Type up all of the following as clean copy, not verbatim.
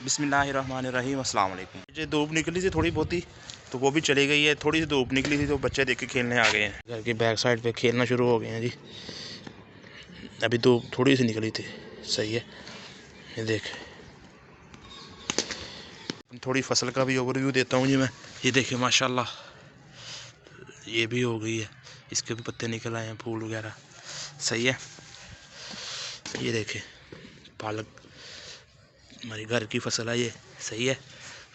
बिस्मिल्लाहिर्रहमानिर्रहीम अस्सलाम वालेकुम। मुझे धूप निकली थी थोड़ी बहुत ही, तो वो भी चली गई है। थोड़ी सी धूप निकली थी तो बच्चे देख के खेलने आ गए हैं। घर के बैक साइड पे खेलना शुरू हो गए हैं जी। अभी धूप थोड़ी सी निकली थी, सही है। ये देख, थोड़ी फसल का भी ओवरव्यू देता हूँ जी मैं। ये देखिए माशाल्लाह, ये भी हो गई है, इसके भी पत्ते निकल आए हैं, फूल वगैरह, सही है। ये देखे पालक, हमारी घर की फसल है ये, सही है।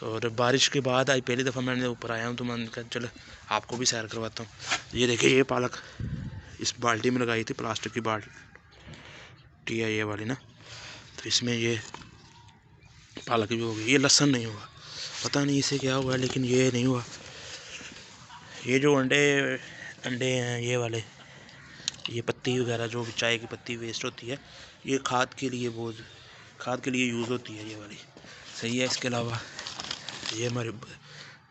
और बारिश के बाद आज पहली दफ़ा मैंने ऊपर आया हूँ, तो मैंने कहा चलो आपको भी सैर करवाता हूँ। ये देखिए, ये पालक इस बाल्टी में लगाई थी, प्लास्टिक की बाल्टी है ये वाली ना, तो इसमें ये पालक भी हो गई। ये लहसुन नहीं हुआ, पता नहीं इसे क्या हुआ, लेकिन ये नहीं हुआ। ये जो अंडे हैं ये वाले, ये पत्ती वगैरह जो चाय की पत्ती वेस्ट होती है, ये खाद के लिए यूज़ होती है ये वाली, सही है। इसके अलावा ये हमारे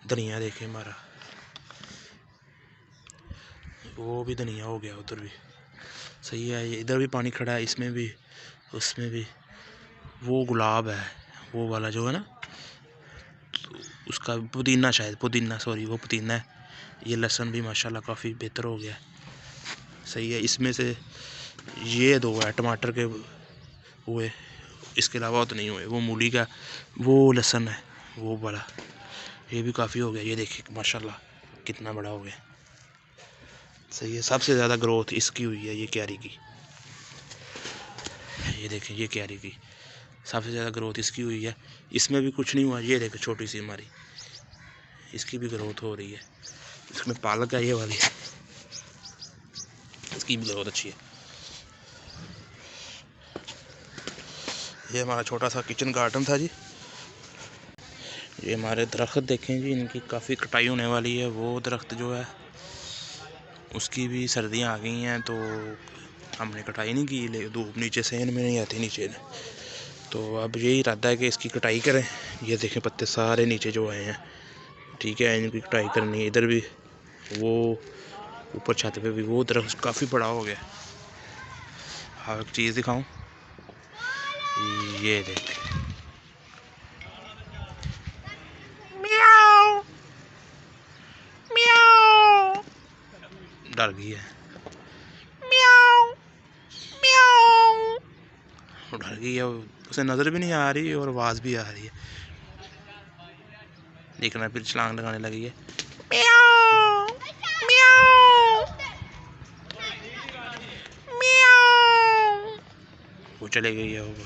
धनिया देखे, हमारा वो भी धनिया हो गया उधर भी, सही है। ये इधर भी पानी खड़ा है, इसमें भी, उसमें भी। वो गुलाब है, वो वाला जो है ना, तो उसका पुदीना, शायद पुदीना, सॉरी वो पुदीना है। ये लहसुन भी माशाल्लाह काफ़ी बेहतर हो गया, सही है। इसमें से ये दो है टमाटर के हुए, इसके अलावा तो नहीं हुए। वो मूली का वो लहसुन है, वो बड़ा, ये भी काफ़ी हो गया। ये देखिए माशाल्लाह कितना बड़ा हो गया, सही है। सबसे ज़्यादा ग्रोथ इसकी हुई है, ये क्यारी की। ये देखें, ये क्यारी की सबसे ज़्यादा ग्रोथ इसकी हुई है। इसमें भी कुछ नहीं हुआ। ये देखें छोटी सी हमारी, इसकी भी ग्रोथ हो रही है। इसमें पालक है ये वाली, इसकी भी ग्रोथ अच्छी है। ये हमारा छोटा सा किचन गार्डन था जी। ये हमारे दरख्त देखें जी, इनकी काफ़ी कटाई होने वाली है। वो दरख्त जो है उसकी भी सर्दियाँ आ गई हैं, तो हमने कटाई नहीं की, ले धूप नीचे से इनमें नहीं आती नीचे, तो अब यही इरादा है कि इसकी कटाई करें। ये देखें पत्ते सारे नीचे जो आए हैं, ठीक है, इनकी कटाई करनी है। इधर भी वो ऊपर छत पे भी वो दरख्त काफ़ी बड़ा हो गया। हाँ, एक चीज़ दिखाऊं, ये देख, डर गई है, डर गई है, उसे नज़र भी नहीं आ रही और आवाज़ भी आ रही है। देखना, फिर छलांग लगाने लगी है। वो चले गई है। वो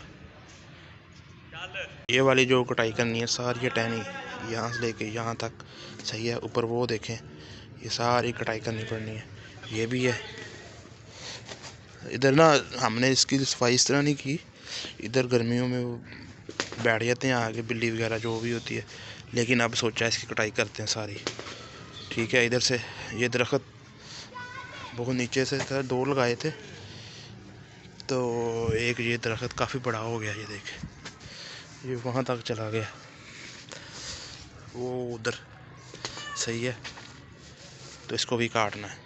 ये वाली जो कटाई करनी है सारी टहनी यहाँ से लेके यहाँ तक, सही है। ऊपर वो देखें, ये सारी कटाई करनी पड़नी है। ये भी है। इधर ना हमने इसकी सफाई इस तरह नहीं की, इधर गर्मियों में वो बैठ जाते हैं आगे, बिल्ली वगैरह जो भी होती है, लेकिन अब सोचा इसकी कटाई करते हैं सारी, ठीक है। इधर से ये दरख्त बहुत नीचे से था, दो लगाए थे, तो एक ये दरख्त काफ़ी बड़ा हो गया। ये देख, ये वहाँ तक चला गया, वो उधर, सही है। तो इसको भी काटना है।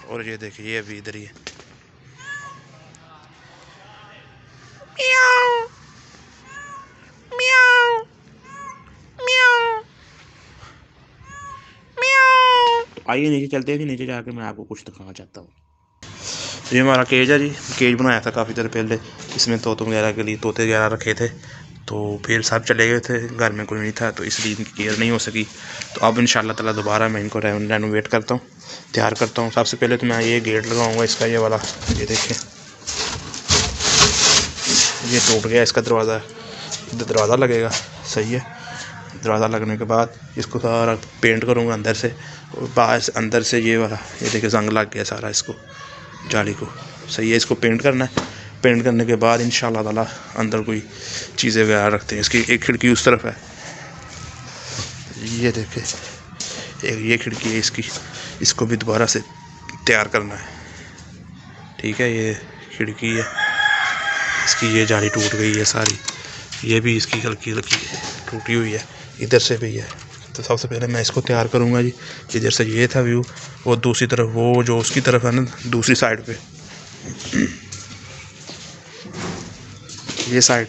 और ये देखिए, ये अभी इधर ही है। आइए नीचे चलते हैं जी, नीचे जाके मैं आपको कुछ दिखाना चाहता हूँ। ये हमारा केज है जी, केज बनाया था काफ़ी देर पहले, इसमें तोतों वगैरह के लिए तोते वगैरह रखे थे, तो फिर सब चले गए थे, घर में कोई नहीं था, तो इसलिए इनकी केयर नहीं हो सकी। तो अब इंशाल्लाह ताला दोबारा मैं इनको रेनोवेट करता हूँ, तैयार करता हूँ। सबसे पहले तो मैं ये गेट लगाऊँगा इसका, ये वाला, ये देखें, ये टूट गया इसका दरवाज़ा, दरवाज़ा लगेगा, सही है। दरवाज़ा लगने के बाद इसको सारा पेंट करूँगा अंदर से, और बाहर अंदर से ये वाला, ये देखिए जंग लग गया सारा इसको, जाली को, सही है। इसको पेंट करना है। पेंट करने के बाद इंशाल्लाह ताला अंदर कोई चीज़ें वगैरह रखते हैं। इसकी एक खिड़की उस तरफ है, ये देखें, एक ये खिड़की है इसकी, इसको भी दोबारा से तैयार करना है, ठीक है। ये खिड़की है इसकी, ये जाली टूट गई है सारी, ये भी इसकी हल्की हल्की टूटी हुई है, इधर से भी है। तो सबसे पहले मैं इसको तैयार करूँगा जी। इधर से ये था व्यू, वो दूसरी तरफ, वो जो उसकी तरफ है ना, दूसरी साइड पे, ये साइड,